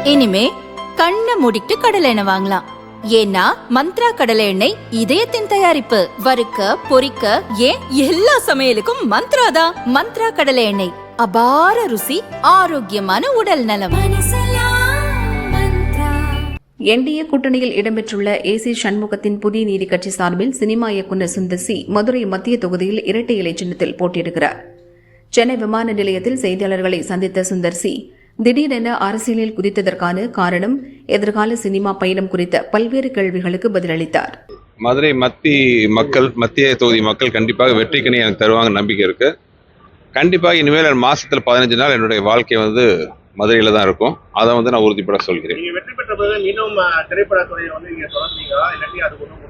இனிமே கண்ணை மூடிட்டு கடலை எண்ணெய் வாங்கலாம். ஏன்னா மந்த்ரா கடலை எண்ணெய் இதயத்தின் தயாரிப்பு. வறுக்க பொரிக்க ஏன் எல்லா சமையலுக்கும் மந்த்ரா தான். மந்த்ரா கடலை எண்ணெய், அபார ருசி, ஆரோக்கியமான உடல் நலம். என்டிஏ கூட்டணியில் இடம்பெற்றுள்ள ஏசி சண்முகத்தின் புதிய நீதி கட்சி சார்பில் சினிமா இயக்குநர் சுந்தர் சி மதுரை மத்திய தொகுதியில் இரட்டை இலை சின்னத்தில் போட்டியிடுகிறார். சென்னை விமான நிலையத்தில் செய்தியாளர்களை சந்தித்த சுந்தர் சி திடீரென அரசியலில் குதித்ததற்கான காரணம், எதிர்கால சினிமா பயணம் குறித்த பல்வேறு கேள்விகளுக்கு பதிலளித்தார். மதுரை மத்திய தொகுதி மக்கள் கண்டிப்பாக வெற்றிக்கணி எனக்கு தருவாங்க நம்பிக்கை இருக்கு. கண்டிப்பாக இனிமேல் மாசத்துல 15 நாள் என்னுடைய வாழ்க்கை மதுரையில தான் இருக்கும். அதை நான் உறுதிப்பட சொல்கிறேன். நீங்க வெற்றி பெற்ற பிறகு இன்னும் திரைப்படத்துறையை நீங்க தொடர்ந்தீங்களா, இல்லாட்டி அது ஒன்றும்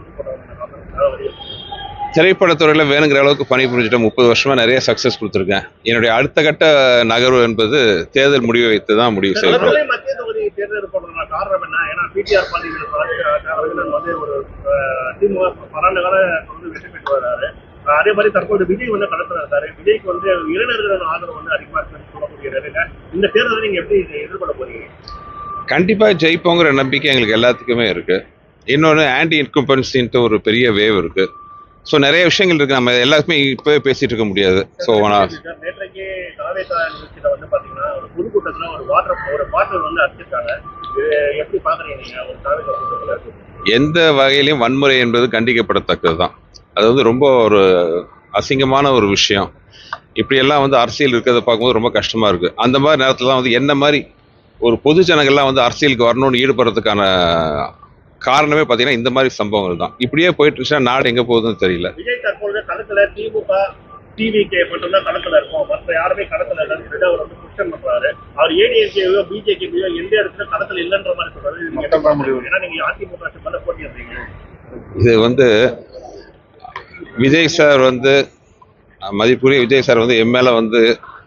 திரைப்படத்துறையில வேணுங்கிற அளவுக்கு பணி புரிஞ்சுட்டு 30 வருஷமா நிறைய சக்சஸ் கொடுத்துருக்கேன். என்னுடைய அடுத்த கட்ட நகர்வு என்பது தேர்தல் முடிவை வைத்து தான் முடிவு செய்யப்படும். மத்திய தொகுதி தேர்தல் போடுறதுக்கான காரணம் என்ன? ஏன்னா பிடிஆர் பாண்டியன் ஒரு திமுக பன்னெண்டு கால வெற்றி பெற்று வர்றாரு. அதே மாதிரி தற்போது விஜய் களத்துல இருக்காரு. விஜய்க்கு இளைஞர்கள் ஆதரவு அதிகமா இருக்குன்னு சொல்லக்கூடிய நிலையில இந்த தேர்தலை நீங்க எப்படி எதிர்கொள்ள போறீங்க? கண்டிப்பா ஜெயிப்போங்கிற நம்பிக்கை எங்களுக்கு எல்லாத்துக்குமே இருக்கு. இன்னொன்று ஆன்டி இன்கம்பன்சின்ட்டு ஒரு பெரிய வேவ் இருக்கு. ஸோ நிறைய விஷயங்கள் இருக்கு, நம்ம எல்லாருமே இப்பவே பேசிட்டு இருக்க முடியாது. ஸோ நேற்றைக்கு காவேசா நிகழ்ச்சியில பாத்தீங்கன்னா ஒரு பொதுக்கூட்டத்துல ஒரு பாட்டில் அடிச்சிருக்காங்க. எப்படி பாக்குறீங்க நீங்க ஒரு காவேசா கூட்டத்துல? எந்த வகையிலையும் வன்முறை என்பது கண்டிக்கப்படத்தக்கதுதான். அது ரொம்ப ஒரு அசிங்கமான ஒரு விஷயம். இப்படியெல்லாம் அரசியல் இருக்கிறத பார்க்கும்போது ரொம்ப கஷ்டமா இருக்கு. அந்த மாதிரி நேரத்துல தான் என்ன மாதிரி ஒரு பொது ஜனங்கள்லாம் அரசியலுக்கு வரணும்னு ஈடுபடுறதுக்கான காரணமே பார்த்தீங்கன்னா இந்த மாதிரி சம்பவங்கள் தான். இப்படியே போயிட்டு இருந்துச்சுன்னா நாடு எங்க போகுதுன்னு தெரியல. விஜய் தற்போது களத்துல திமுக டிவிகே மட்டும்தான் களத்துல இருக்கும், மற்ற யாருமே களத்துல இல்லைன்னு அவர் குற்றம் பண்றாரு. அவர் ஏடிஎம்கேயோ பிஜேபியோ எந்த இடத்துல களத்துல இல்லைன்ற மாதிரி சொல்றாரு. ஏன்னா நீங்க அதிமுக மேல போட்டிடுறீங்க. இது விஜய் சார் மதிப்புரிய விஜய் சார் என் மேல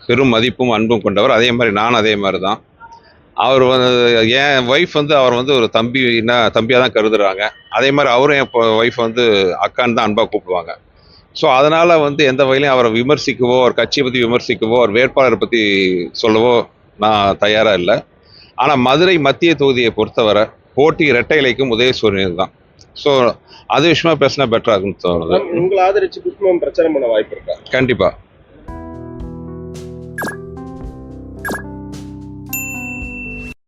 பெரும் மதிப்பும் அன்பும் கொண்டவர். அதே மாதிரி நான் அதே மாதிரி தான். அவர் என் ஒய்ஃப் அவர் ஒரு தம்பியா தான் கருதுறாங்க. அதே மாதிரி அவரும் என் ஒய்ஃப் அக்கான்னு தான் அன்பா கூப்பிடுவாங்க. ஸோ அதனால எந்த வகையிலையும் அவரை விமர்சிக்கவோ, அவர் கட்சியை பற்றி விமர்சிக்கவோ, அவர் வேட்பாளரை பற்றி சொல்லவோ நான் தயாரா இல்லை. ஆனால் மதுரை மத்திய தொகுதியை பொறுத்தவரை போட்டி இரட்டை இலைக்கும் உதயசூரியன் தான். ஸோ அது விஷயமா பேசினா பெட்டரா இருக்குன்னு தோணுது. உங்களை ஆதரிச்சு பிரச்சாரம் பண்ண வாய்ப்பு இருக்கா? கண்டிப்பா.